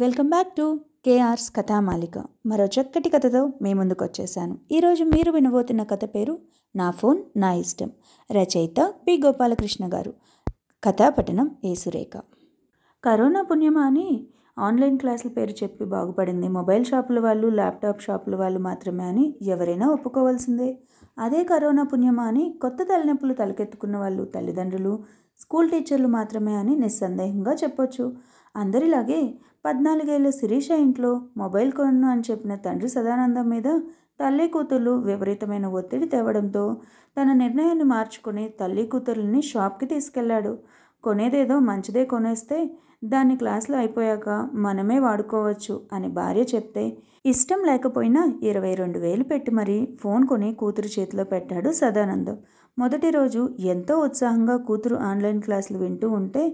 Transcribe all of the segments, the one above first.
Welcome back to KR's Kathamalika. మరో చక్కటి కథతో మీ ముందుకు వచ్చేసాను. ఈరోజు మీరు వినబోతున్న కథ పేరు నా ఫోన్ నా ఇష్టం. రచయిత పి గోపాలకృష్ణ గారు. కథాపఠనం ఏ సురేఖ. కరోనా పుణ్యమా అని ఆన్లైన్ క్లాసుల పేరు చెప్పి బాగుపడింది మొబైల్ షాపుల వాళ్ళు, ల్యాప్టాప్ షాపుల వాళ్ళు మాత్రమే అని ఎవరైనా ఒప్పుకోవాల్సిందే. అదే కరోనా పుణ్యమా అని కొత్త తలనొప్పులు తలకెత్తుకున్న వాళ్ళు తల్లిదండ్రులు, స్కూల్ టీచర్లు మాత్రమే అని నిస్సందేహంగా చెప్పొచ్చు. అందరిలాగే 14 ఏళ్ల శిరీష ఇంట్లో మొబైల్ కొను అని చెప్పిన తండ్రి సదానందం మీద తల్లి కూతుర్లు విపరీతమైన ఒత్తిడి తేవడంతో తన నిర్ణయాన్ని మార్చుకుని తల్లి కూతుర్లని షాప్కి తీసుకెళ్లాడు. కొనేదేదో మంచిదే కొనేస్తే దాన్ని క్లాసులు అయిపోయాక మనమే వాడుకోవచ్చు అని భార్య చెప్తే ఇష్టం లేకపోయినా 22,000 పెట్టి మరీ ఫోన్ కొని కూతురు చేతిలో పెట్టాడు సదానందం. మొదటి రోజు ఎంతో ఉత్సాహంగా కూతురు ఆన్లైన్ క్లాసులు వింటూ ఉంటే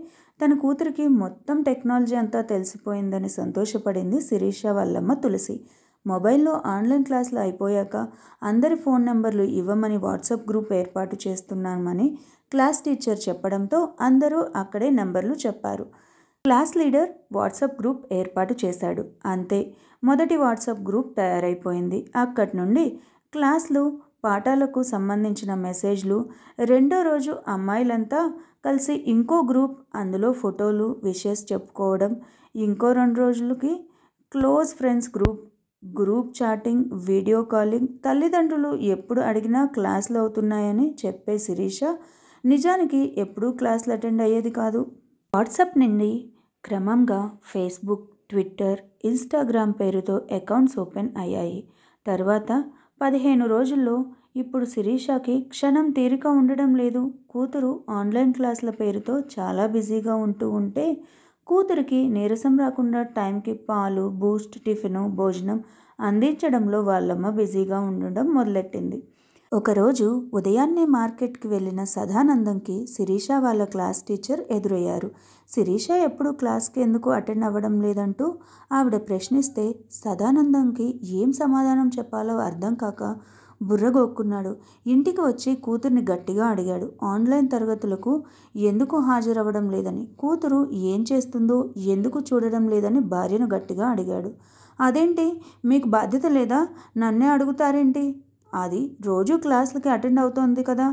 తన కూతురికి మొత్తం టెక్నాలజీ అంతా తెలిసిపోయిందని సంతోషపడింది శిరీష వాళ్ళమ్మ తులసి. మొబైల్లో ఆన్లైన్ క్లాసులు అయిపోయాక అందరి ఫోన్ నెంబర్లు ఇవ్వమని వాట్సాప్ గ్రూప్ ఏర్పాటు చేస్తున్నామని క్లాస్ టీచర్ చెప్పడంతో అందరూ అక్కడే నెంబర్లు చెప్పారు. క్లాస్ లీడర్ వాట్సాప్ గ్రూప్ ఏర్పాటు చేశాడు. అంతే, మొదటి వాట్సాప్ గ్రూప్ తయారైపోయింది. అక్కడి నుండి క్లాసులు, పాఠాలకు సంబంధించిన మెసేజ్లు. రెండో రోజు అమ్మాయిలంతా కలిసి ఇంకో గ్రూప్, అందులో ఫోటోలు, విషెస్ చెప్పుకోవడం. ఇంకో 2 రోజులకి close friends group chatting, video calling. తల్లిదండ్రులు ఎప్పుడు అడిగినా క్లాసులు అవుతున్నాయని చెప్పే శిరీష నిజానికి ఎప్పుడూ క్లాసులు అటెండ్ అయ్యేది కాదు. వాట్సాప్ నుండి క్రమంగా ఫేస్బుక్, ట్విట్టర్, ఇన్స్టాగ్రామ్ పేరుతో అకౌంట్స్ ఓపెన్ అయ్యాయి. తర్వాత 15 రోజుల్లో ఇప్పుడు శిరీషకి క్షణం తీరిక ఉండడం లేదు. కూతురు ఆన్లైన్ క్లాసుల పేరుతో చాలా బిజీగా ఉంటే కూతురికి నీరసం రాకుండా టైంకి పాలు, బూస్ట్, టిఫిను, భోజనం అందించడంలో వాళ్ళమ్మ బిజీగా ఉండడం మొదలెట్టింది. ఒకరోజు ఉదయాన్నే మార్కెట్కి వెళ్ళిన సదానందంకి శిరీష వాళ్ళ క్లాస్ టీచర్ ఎదురయ్యారు. శిరీష ఎప్పుడు క్లాస్కి ఎందుకు అటెండ్ అవ్వడం లేదంటూ ఆవిడ ప్రశ్నిస్తే సదానందంకి ఏం సమాధానం చెప్పాలో అర్థం కాక బుర్రగొక్కున్నాడు. ఇంటికి వచ్చి కూతుర్ని గట్టిగా అడిగాడు. ఆన్లైన్ తరగతులకు ఎందుకు హాజరవ్వడం లేదని, కూతురు ఏం చేస్తుందో ఎందుకు చూడడం లేదని భార్యను గట్టిగా అడిగాడు. అదేంటి, మీకు బాధ్యత లేదా, నన్నే అడుగుతారేంటి, అది రోజు క్లాసులకి అటెండ్ అవుతోంది కదా.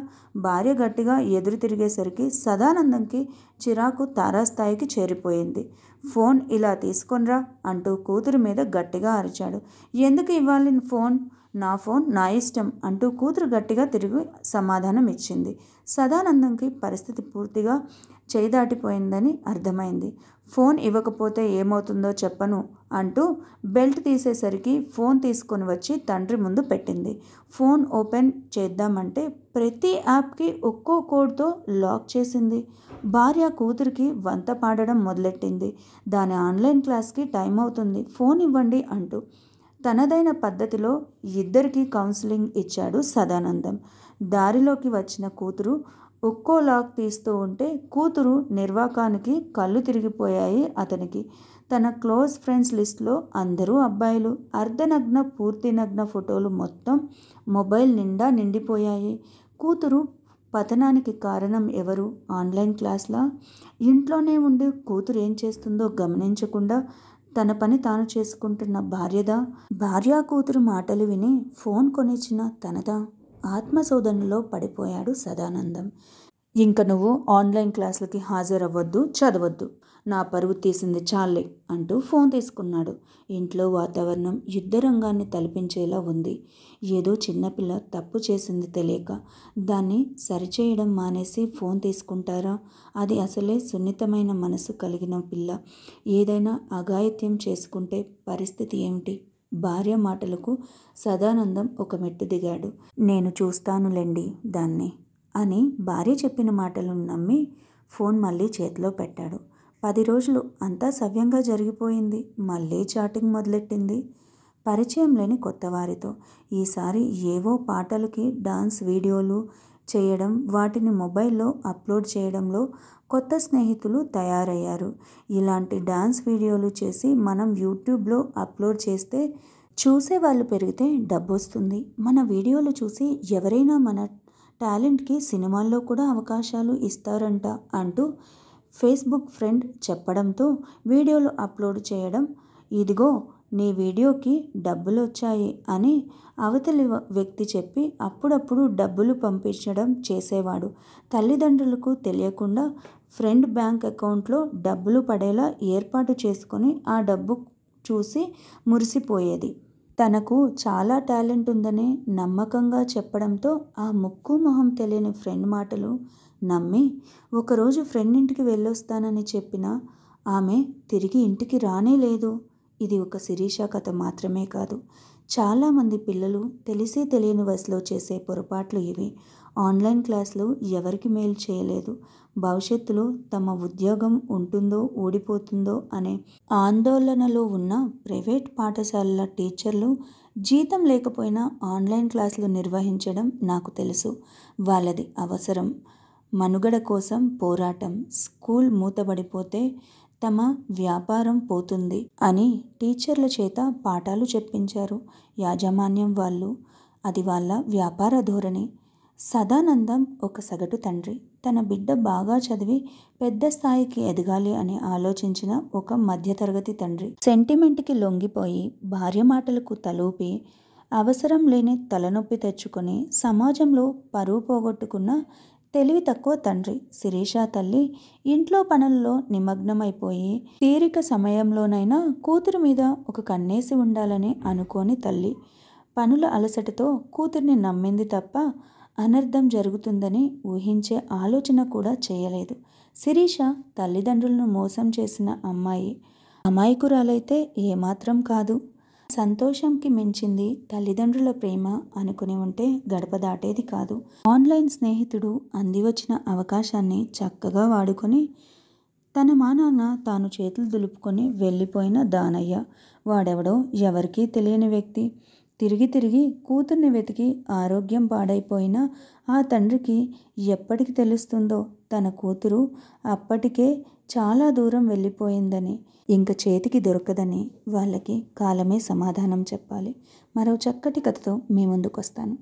భార్య గట్టిగా ఎదురు తిరిగేసరికి సదానందంకి చిరాకు తారాస్థాయికి చేరిపోయింది. ఫోన్ ఇలా తీసుకొనిరా అంటూ కూతురు మీద గట్టిగా అరిచాడు. ఎందుకు ఇవ్వాలి ఫోన్, నా ఫోన్ నా ఇష్టం అంటూ కూతురు గట్టిగా తిరిగి సమాధానం ఇచ్చింది. సదానందంకి పరిస్థితి పూర్తిగా చేదాటిపోయిందని అర్థమైంది. ఫోన్ ఇవ్వకపోతే ఏమవుతుందో చెప్పను అంటూ బెల్ట్ తీసేసరికి ఫోన్ తీసుకొని వచ్చి తండ్రి ముందు పెట్టింది. ఫోన్ ఓపెన్ చేద్దామంటే ప్రతి యాప్కి ఒక్కో కోడ్తో లాక్ చేసింది. భార్య కూతురికి వంత పాడడం మొదలెట్టింది. దాని ఆన్లైన్ క్లాస్కి టైం అవుతుంది, ఫోన్ ఇవ్వండి అంటూ. తనదైన పద్ధతిలో ఇద్దరికీ కౌన్సిలింగ్ ఇచ్చాడు సదానందం. దారిలోకి వచ్చిన కూతురు ఒక్కో లాక్ తీస్తూ ఉంటే కూతురు నిర్వాకానికి కళ్ళు తిరిగిపోయాయి అతనికి. తన క్లోజ్ ఫ్రెండ్స్ లిస్ట్లో అందరూ అబ్బాయిలు. అర్ధనగ్న, పూర్తి నగ్న ఫోటోలు మొత్తం మొబైల్ నిండా నిండిపోయాయి. కూతురు పతనానికి కారణం ఎవరు? ఆన్లైన్ క్లాస్లా? ఇంట్లోనే ఉండి కూతురు ఏం చేస్తుందో గమనించకుండా తన పని తాను చేసుకుంటున్న భార్యదా? భార్య కూతురు మాటలు విని ఫోన్ కొనిచ్చిన తనదా? ఆత్మశోధనలో పడిపోయాడు సదానందం. ఇంక నువ్వు ఆన్లైన్ క్లాసులకి హాజరవ్వద్దు, చదవద్దు, నా పరువు తీసింది చాలే అంటూ ఫోన్ తీసుకున్నాడు. ఇంట్లో వాతావరణం యుద్ధరంగాన్ని తలపించేలా ఉంది. ఏదో చిన్నపిల్ల తప్పు చేసింది తెలియక దాన్ని సరిచేయడం మానేసి ఫోన్ తీసుకుంటారా? అది అసలే సున్నితమైన మనసు కలిగిన పిల్ల ఏదైనా అఘాయిత్యం చేసుకుంటే పరిస్థితి ఏమిటి? భార్య మాటలకు సదానందం ఒక మెట్టు దిగాడు. నేను చూస్తానులేండి దాన్ని అని భార్య చెప్పిన మాటలను నమ్మి ఫోన్ మళ్ళీ చేతిలో పెట్టాడు. 10 రోజులు అంతా సవ్యంగా జరిగిపోయింది. మళ్ళీ చాటింగ్ మొదలెట్టింది పరిచయం లేని కొత్త వారితో. ఈసారి ఏవో పాటలకి డాన్స్ వీడియోలు చేయడం, వాటిని మొబైల్లో అప్లోడ్ చేయడంలో కొత్త స్నేహితులు తయారయ్యారు. ఇలాంటి డాన్స్ వీడియోలు చేసి మనం యూట్యూబ్లో అప్లోడ్ చేస్తే చూసే వాళ్ళు పెరిగితే డబ్బు వస్తుంది. మన వీడియోలు చూసి ఎవరైనా మన టాలెంట్కి సినిమాల్లో కూడా అవకాశాలు ఇస్తారంట అంటూ ఫేస్బుక్ ఫ్రెండ్ చెప్పడంతో వీడియోలు అప్లోడ్ చేయడం, ఇదిగో నీ వీడియోకి డబ్బులు వచ్చాయి అని అవతలి వ్యక్తి చెప్పి అప్పుడప్పుడు డబ్బులు పంపించడం చేసేవాడు. తల్లిదండ్రులకు తెలియకుండా ఫ్రెండ్ బ్యాంక్ అకౌంట్లో డబ్బులు పడేలా ఏర్పాటు చేసుకొని ఆ డబ్బు చూసి మురిసిపోయేది. తనకు చాలా టాలెంట్ ఉందని నమ్మకంగా చెప్పడంతో ఆ ముక్కు మొహం తెలియని ఫ్రెండ్ మాటలు నమ్మి ఒకరోజు ఫ్రెండ్ ఇంటికి వెళ్ళొస్తానని చెప్పిన ఆమె తిరిగి ఇంటికి రానే లేదు. ఇది ఒక శిరీష కథ మాత్రమే కాదు, చాలామంది పిల్లలు తెలిసి తెలియని వయసులో చేసే పొరపాట్లు ఇవి. ఆన్లైన్ క్లాసులు ఎవరికి మేలు చేయలేదు. భవిష్యత్తులో తమ ఉద్యోగం ఉంటుందో ఊడిపోతుందో అనే ఆందోళనలో ఉన్న ప్రైవేట్ పాఠశాలల టీచర్లు జీతం లేకపోయినా ఆన్లైన్ క్లాసులు నిర్వహించడం నాకు తెలుసు. వాళ్ళది అవసరం, మనుగడ కోసం పోరాటం. స్కూల్ మూతబడిపోతే తమ వ్యాపారం పోతుంది అని టీచర్ల చేత పాఠాలు చెప్పించారు యాజమాన్యం వాళ్ళు. అది వాళ్ళ వ్యాపార ధోరణి. సదానందం ఒక సగటు తండ్రి. తన బిడ్డ బాగా చదివి పెద్ద స్థాయికి ఎదగాలి అని ఆలోచించిన ఒక మధ్యతరగతి తండ్రి. సెంటిమెంట్కి లొంగిపోయి భార్య మాటలకు తలూపి అవసరం లేని తలనొప్పి తెచ్చుకొని సమాజంలో పరువు పోగొట్టుకున్న తెలివి తక్కువ తండ్రి. శిరీష తల్లి ఇంట్లో పనుల్లో నిమగ్నమైపోయి తీరిక సమయంలోనైనా కూతురు మీద ఒక కన్నేసి ఉండాలని అనుకోని తల్లి. పనుల అలసటతో కూతుర్ని నమ్మింది తప్ప అనర్థం జరుగుతుందని ఊహించే ఆలోచన కూడా చేయలేదు. శిరీష తల్లిదండ్రులను మోసం చేసిన అమ్మాయి. అమాయకురాలైతే ఏమాత్రం కాదు. సంతోషంకి మించింది తల్లిదండ్రుల ప్రేమ అనుకుని ఉంటే గడప దాటేది కాదు. ఆన్లైన్ స్నేహితుడు అందివచ్చిన అవకాశాన్ని చక్కగా వాడుకొని తన మానాన్న తాను చేతులు దులుపుకొని వెళ్ళిపోయిన దానయ్య. వాడెవడో ఎవరికీ తెలియని వ్యక్తి. తిరిగి తిరిగి కూతుర్ని వెతికి ఆరోగ్యం పాడైపోయిన ఆ తండ్రికి ఎప్పటికి తెలుస్తుందో తన కూతురు అప్పటికే చాలా దూరం వెళ్ళిపోయిందని, ఇంక చేతికి దొరకదని. వాళ్ళకి కాలమే సమాధానం చెప్పాలి. మరో చక్కటి కథతో మీ ముందుకు వస్తాను.